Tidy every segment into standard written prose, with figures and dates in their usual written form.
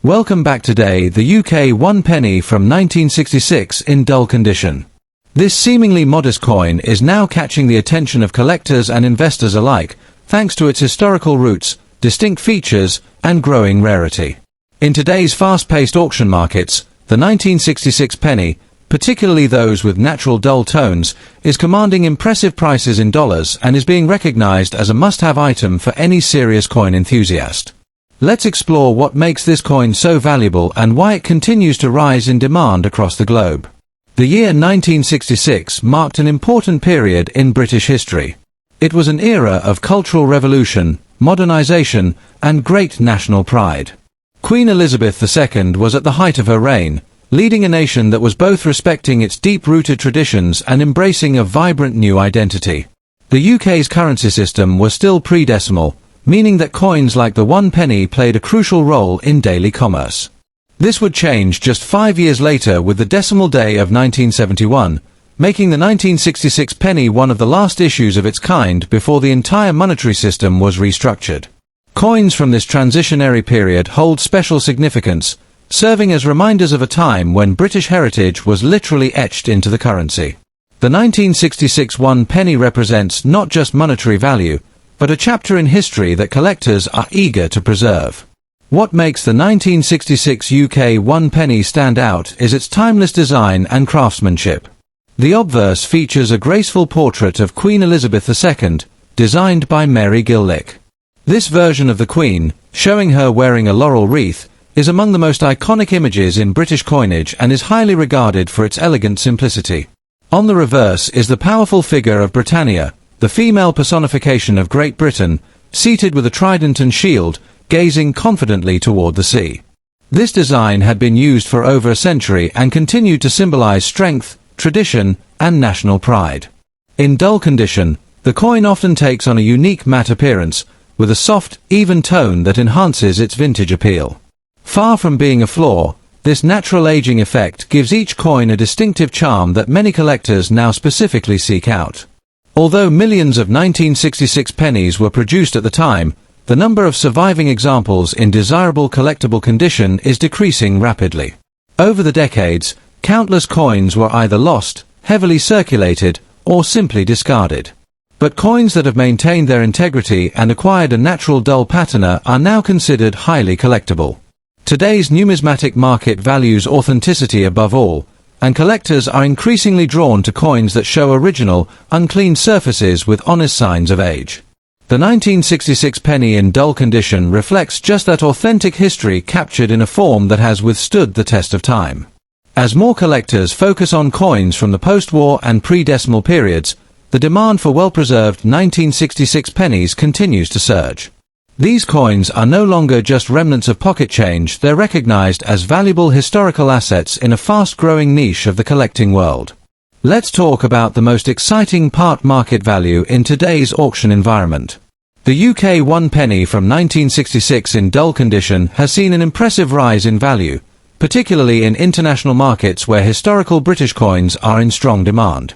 Welcome back. Today, the UK 1 penny from 1966 in dull condition. This seemingly modest coin is now catching the attention of collectors and investors alike, thanks to its historical roots, distinct features, and growing rarity. In today's fast-paced auction markets, the 1966 penny, particularly those with natural dull tones, is commanding impressive prices in dollars and is being recognized as a must-have item for any serious coin enthusiast. Let's explore what makes this coin so valuable and why it continues to rise in demand across the globe. The year 1966 marked an important period in British history. It was an era of cultural revolution, modernization, and great national pride. Queen Elizabeth II was at the height of her reign, leading a nation that was both respecting its deep-rooted traditions and embracing a vibrant new identity. The UK's currency system was still pre-decimal, meaning that coins like the 1 penny played a crucial role in daily commerce. This would change just 5 years later with the decimal day of 1971, making the 1966 penny one of the last issues of its kind before the entire monetary system was restructured. Coins from this transitionary period hold special significance, serving as reminders of a time when British heritage was literally etched into the currency. The 1966 1 penny represents not just monetary value, but a chapter in history that collectors are eager to preserve. What makes the 1966 UK 1 penny stand out is its timeless design and craftsmanship. The obverse features a graceful portrait of Queen Elizabeth II, designed by Mary Gillick. This version of the Queen, showing her wearing a laurel wreath, is among the most iconic images in British coinage and is highly regarded for its elegant simplicity. On the reverse is the powerful figure of Britannia, the female personification of Great Britain, seated with a trident and shield, gazing confidently toward the sea. This design had been used for over a century and continued to symbolize strength, tradition, and national pride. In dull condition, the coin often takes on a unique matte appearance, with a soft, even tone that enhances its vintage appeal. Far from being a flaw, this natural aging effect gives each coin a distinctive charm that many collectors now specifically seek out. Although millions of 1966 pennies were produced at the time, the number of surviving examples in desirable collectible condition is decreasing rapidly. Over the decades, countless coins were either lost, heavily circulated, or simply discarded. But coins that have maintained their integrity and acquired a natural dull patina are now considered highly collectible. Today's numismatic market values authenticity above all, and collectors are increasingly drawn to coins that show original, unclean surfaces with honest signs of age. The 1966 penny in dull condition reflects just that authentic history captured in a form that has withstood the test of time. As more collectors focus on coins from the post-war and pre-decimal periods, the demand for well-preserved 1966 pennies continues to surge. These coins are no longer just remnants of pocket change, they're recognized as valuable historical assets in a fast-growing niche of the collecting world. Let's talk about the most exciting part: market value in today's auction environment. The UK 1 penny from 1966 in dull condition has seen an impressive rise in value, particularly in international markets where historical British coins are in strong demand.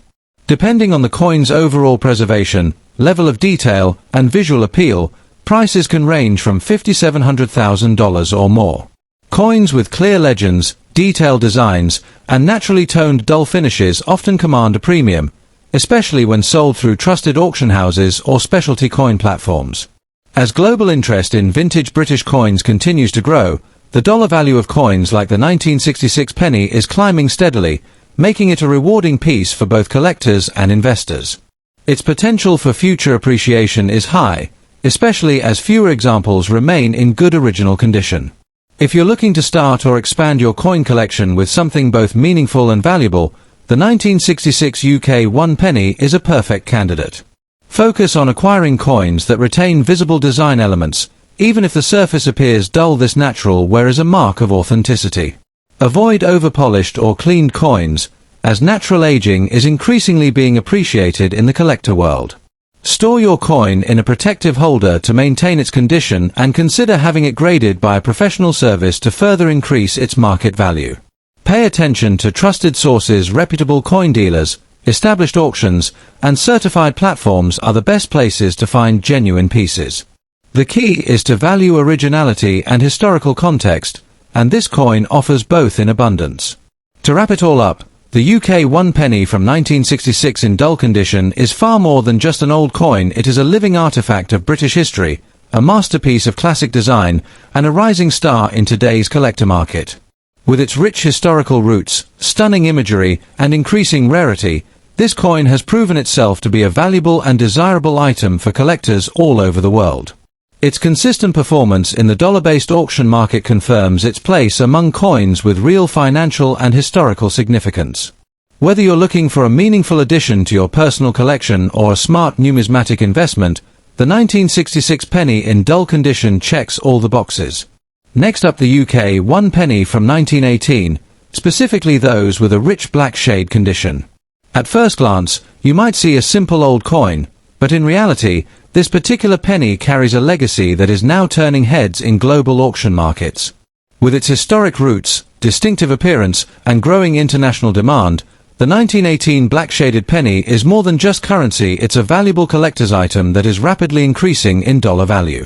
Depending on the coin's overall preservation, level of detail, and visual appeal, prices can range from $5,700,000 or more. Coins with clear legends, detailed designs, and naturally toned dull finishes often command a premium, especially when sold through trusted auction houses or specialty coin platforms. As global interest in vintage British coins continues to grow, the dollar value of coins like the 1966 penny is climbing steadily, making it a rewarding piece for both collectors and investors. Its potential for future appreciation is high, especially as fewer examples remain in good original condition. If you're looking to start or expand your coin collection with something both meaningful and valuable, the 1966 UK 1 penny is a perfect candidate. Focus on acquiring coins that retain visible design elements, even if the surface appears dull. This natural wear is a mark of authenticity. Avoid over-polished or cleaned coins, as natural aging is increasingly being appreciated in the collector world. Store your coin in a protective holder to maintain its condition and consider having it graded by a professional service to further increase its market value. Pay attention to trusted sources. Reputable coin dealers, established auctions, and certified platforms are the best places to find genuine pieces. The key is to value originality and historical context, and this coin offers both in abundance. To wrap it all up, the UK 1 penny from 1966 in dull condition is far more than just an old coin. It is a living artifact of British history, a masterpiece of classic design, and a rising star in today's collector market. With its rich historical roots, stunning imagery, and increasing rarity, this coin has proven itself to be a valuable and desirable item for collectors all over the world. Its consistent performance in the dollar-based auction market confirms its place among coins with real financial and historical significance. Whether you're looking for a meaningful addition to your personal collection or a smart numismatic investment, the 1966 penny in dull condition checks all the boxes. Next up, the UK 1 penny from 1918, specifically those with a rich black shade condition. At first glance, you might see a simple old coin, but in reality, this particular penny carries a legacy that is now turning heads in global auction markets. With its historic roots, distinctive appearance, and growing international demand, the 1918 black-shaded penny is more than just currency. It's a valuable collector's item that is rapidly increasing in dollar value.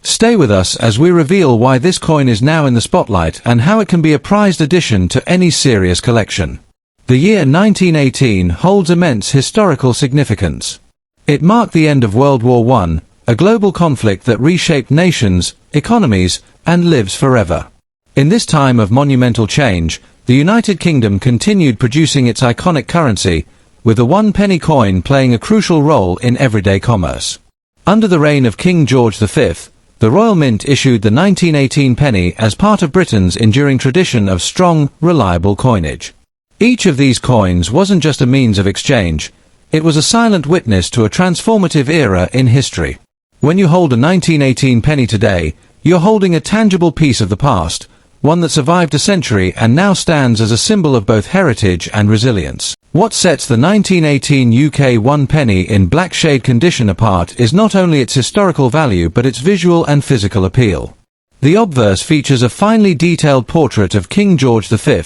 Stay with us as we reveal why this coin is now in the spotlight and how it can be a prized addition to any serious collection. The year 1918 holds immense historical significance. It marked the end of World War I, a global conflict that reshaped nations, economies, and lives forever. In this time of monumental change, the United Kingdom continued producing its iconic currency, with the 1 penny coin playing a crucial role in everyday commerce. Under the reign of King George V, the Royal Mint issued the 1918 penny as part of Britain's enduring tradition of strong, reliable coinage. Each of these coins wasn't just a means of exchange, it was a silent witness to a transformative era in history. When you hold a 1918 penny today, you're holding a tangible piece of the past, one that survived a century and now stands as a symbol of both heritage and resilience. What sets the 1918 UK 1 penny in black shade condition apart is not only its historical value but its visual and physical appeal. The obverse features a finely detailed portrait of King George V,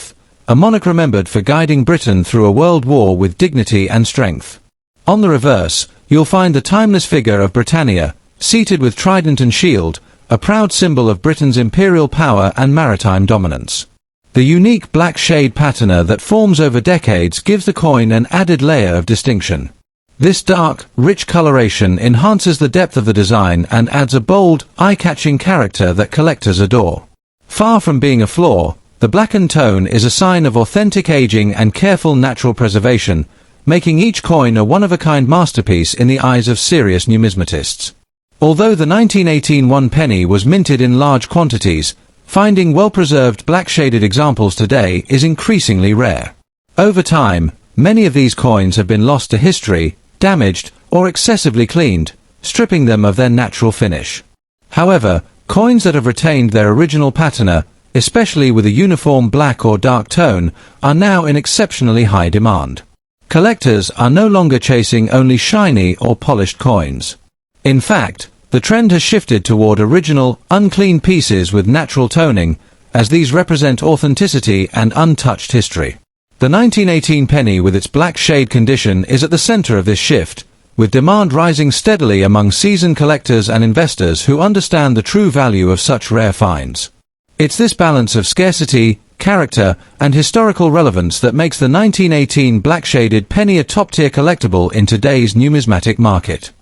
a monarch remembered for guiding Britain through a world war with dignity and strength. On the reverse, you'll find the timeless figure of Britannia, seated with trident and shield, a proud symbol of Britain's imperial power and maritime dominance. The unique black shade patina that forms over decades gives the coin an added layer of distinction. This dark, rich coloration enhances the depth of the design and adds a bold, eye-catching character that collectors adore. Far from being a flaw, the blackened tone is a sign of authentic aging and careful natural preservation, making each coin a one-of-a-kind masterpiece in the eyes of serious numismatists. Although the 1918 1 penny was minted in large quantities, finding well-preserved black-shaded examples today is increasingly rare. Over time, many of these coins have been lost to history, damaged, or excessively cleaned, stripping them of their natural finish. However, coins that have retained their original patina, especially with a uniform black or dark tone, are now in exceptionally high demand. Collectors are no longer chasing only shiny or polished coins. In fact, the trend has shifted toward original, unclean pieces with natural toning, as these represent authenticity and untouched history. The 1918 penny with its black shade condition is at the center of this shift, with demand rising steadily among seasoned collectors and investors who understand the true value of such rare finds. It's this balance of scarcity, character, and historical relevance that makes the 1918 black-shaded penny a top-tier collectible in today's numismatic market.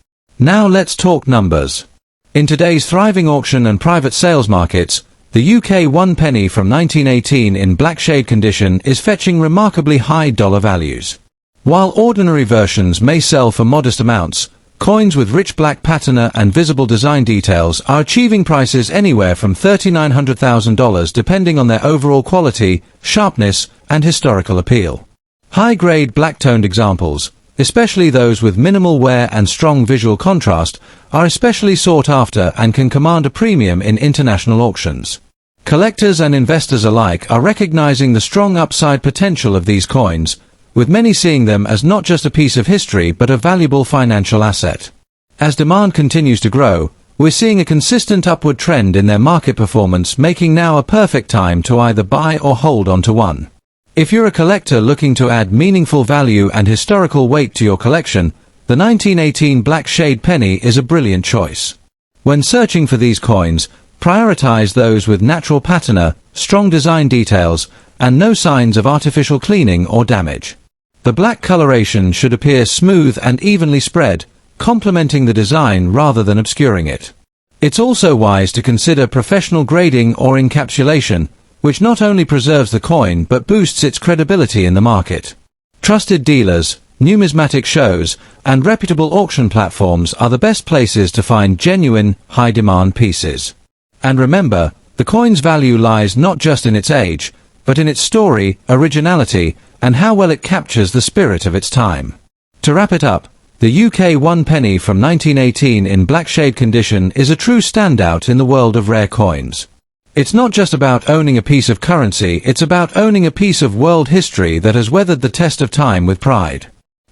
Now let's talk numbers. In today's thriving auction and private sales markets, the UK 1 penny from 1918 in black shade condition is fetching remarkably high dollar values. While ordinary versions may sell for modest amounts, coins with rich black patina and visible design details are achieving prices anywhere from $3,900,000 depending on their overall quality, sharpness, and historical appeal. High-grade black-toned examples, especially those with minimal wear and strong visual contrast, are especially sought after and can command a premium in international auctions. Collectors and investors alike are recognizing the strong upside potential of these coins, with many seeing them as not just a piece of history but a valuable financial asset. As demand continues to grow, we're seeing a consistent upward trend in their market performance, making now a perfect time to either buy or hold onto one. If you're a collector looking to add meaningful value and historical weight to your collection, the 1918 black shade penny is a brilliant choice. When searching for these coins, Prioritize those with natural patina, strong design details, and no signs of artificial cleaning or damage. The black coloration should appear smooth and evenly spread, complementing the design rather than obscuring it. It's also wise to consider professional grading or encapsulation, which not only preserves the coin but boosts its credibility in the market. Trusted dealers, numismatic shows, and reputable auction platforms are the best places to find genuine, high-demand pieces. And remember, the coin's value lies not just in its age, but in its story, originality, and how well it captures the spirit of its time. To wrap it up, the UK 1 penny from 1918 in black shade condition is a true standout in the world of rare coins. It's not just about owning a piece of currency, it's about owning a piece of world history that has weathered the test of time with pride.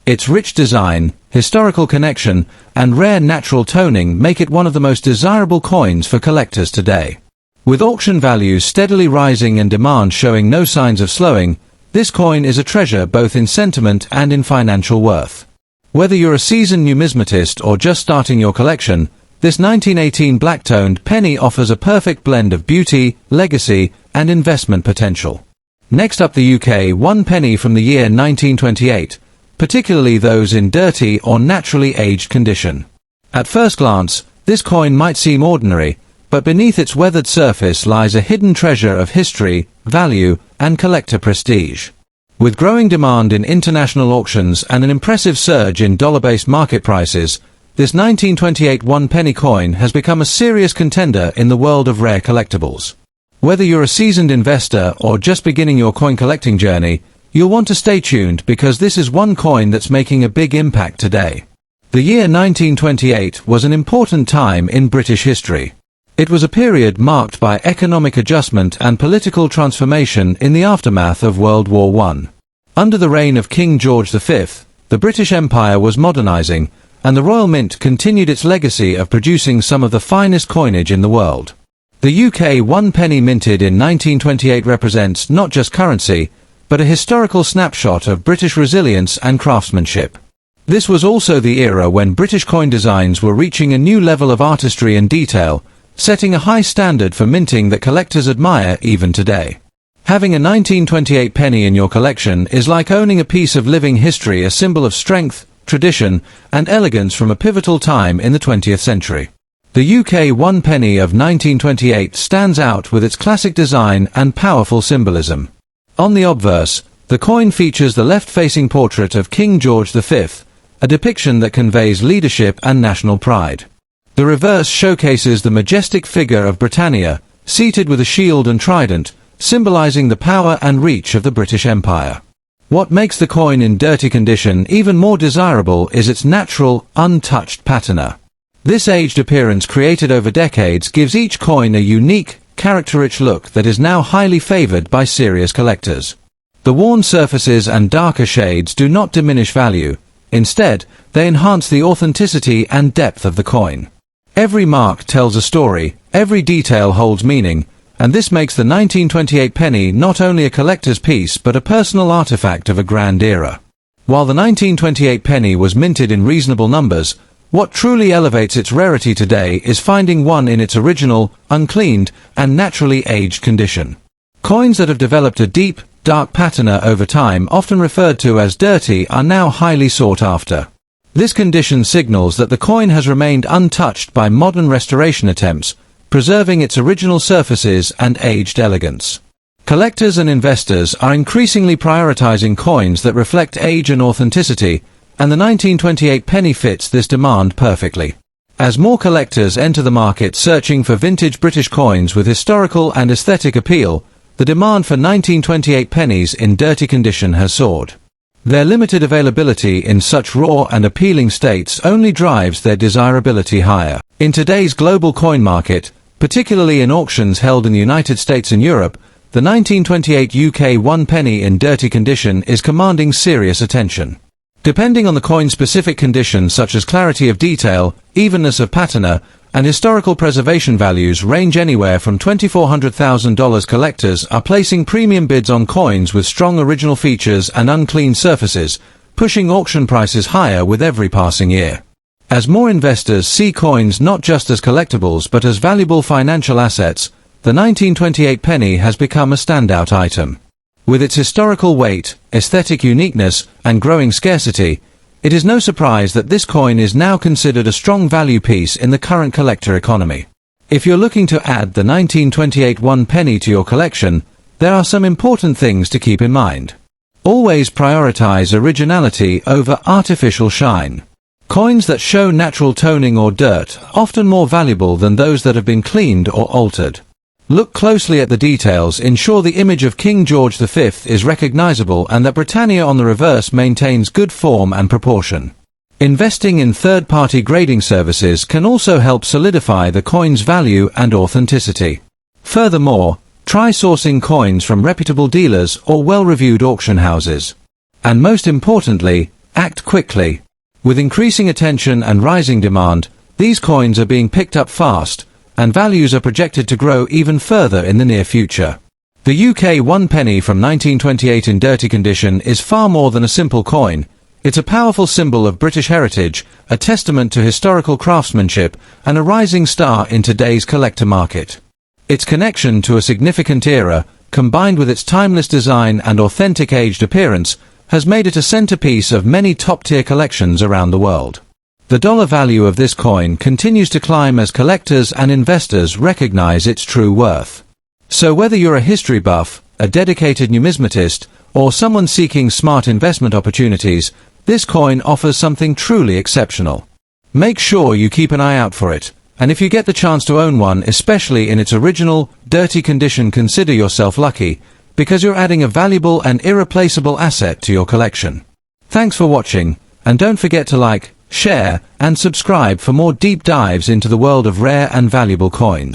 Its rich design, historical connection, and rare natural toning make it one of the most desirable coins for collectors today. With auction values steadily rising and demand showing no signs of slowing, this coin is a treasure both in sentiment and in financial worth. Whether you're a seasoned numismatist or just starting your collection, this 1918 black-toned penny offers a perfect blend of beauty, legacy, and investment potential. Next up, the UK 1 penny from the year 1928, particularly those in dirty or naturally aged condition. At first glance, this coin might seem ordinary, but beneath its weathered surface lies a hidden treasure of history, value, and collector prestige. With growing demand in international auctions and an impressive surge in dollar-based market prices, this 1928 1 penny coin has become a serious contender in the world of rare collectibles. Whether you're a seasoned investor or just beginning your coin collecting journey, you'll want to stay tuned because this is one coin that's making a big impact today. The year 1928 was an important time in British history. It was a period marked by economic adjustment and political transformation in the aftermath of World War I. Under the reign of King George V, the British Empire was modernizing, and the Royal Mint continued its legacy of producing some of the finest coinage in the world. The UK 1 penny minted in 1928 represents not just currency, but a historical snapshot of British resilience and craftsmanship. This was also the era when British coin designs were reaching a new level of artistry and detail, setting a high standard for minting that collectors admire even today. Having a 1928 penny in your collection is like owning a piece of living history, a symbol of strength, tradition, and elegance from a pivotal time in the 20th century. The UK 1 penny of 1928 stands out with its classic design and powerful symbolism. On the obverse, the coin features the left-facing portrait of King George V, a depiction that conveys leadership and national pride. The reverse showcases the majestic figure of Britannia, seated with a shield and trident, symbolizing the power and reach of the British Empire. What makes the coin in dirty condition even more desirable is its natural, untouched patina. This aged appearance created over decades gives each coin a unique, character-rich look that is now highly favored by serious collectors. The worn surfaces and darker shades do not diminish value. Instead, they enhance the authenticity and depth of the coin. Every mark tells a story, every detail holds meaning, and this makes the 1928 penny not only a collector's piece but a personal artifact of a grand era. While the 1928 penny was minted in reasonable numbers, what truly elevates its rarity today is finding one in its original, uncleaned, and naturally aged condition. Coins that have developed a deep, dark patina over time, often referred to as dirty, are now highly sought after. This condition signals that the coin has remained untouched by modern restoration attempts, preserving its original surfaces and aged elegance. Collectors and investors are increasingly prioritizing coins that reflect age and authenticity, and the 1928 penny fits this demand perfectly. As more collectors enter the market searching for vintage British coins with historical and aesthetic appeal, the demand for 1928 pennies in dirty condition has soared. Their limited availability in such raw and appealing states only drives their desirability higher. In today's global coin market, particularly in auctions held in the United States and Europe, the 1928 UK 1 penny in dirty condition is commanding serious attention. Depending on the coin's specific conditions such as clarity of detail, evenness of patina, and historical preservation values range anywhere from $2,400,000. Collectors are placing premium bids on coins with strong original features and unclean surfaces, pushing auction prices higher with every passing year. As more investors see coins not just as collectibles but as valuable financial assets, the 1928 penny has become a standout item. With its historical weight, aesthetic uniqueness, and growing scarcity, it is no surprise that this coin is now considered a strong value piece in the current collector economy. If you're looking to add the 1928 1 penny to your collection, there are some important things to keep in mind. Always prioritize originality over artificial shine. Coins that show natural toning or dirt are often more valuable than those that have been cleaned or altered. Look closely at the details, ensure the image of King George V is recognizable and that Britannia on the reverse maintains good form and proportion. Investing in third-party grading services can also help solidify the coin's value and authenticity. Furthermore, try sourcing coins from reputable dealers or well-reviewed auction houses. And most importantly, act quickly. With increasing attention and rising demand, these coins are being picked up fast, and values are projected to grow even further in the near future. The UK 1 penny from 1928 in dirty condition is far more than a simple coin. It's a powerful symbol of British heritage, a testament to historical craftsmanship, and a rising star in today's collector market. Its connection to a significant era, combined with its timeless design and authentic aged appearance, has made it a centerpiece of many top-tier collections around the world. The dollar value of this coin continues to climb as collectors and investors recognize its true worth. So whether you're a history buff, a dedicated numismatist, or someone seeking smart investment opportunities, this coin offers something truly exceptional. Make sure you keep an eye out for it, and if you get the chance to own one, especially in its original, dirty condition, consider yourself lucky, because you're adding a valuable and irreplaceable asset to your collection. Thanks for watching, and don't forget to like, share, and subscribe for more deep dives into the world of rare and valuable coins.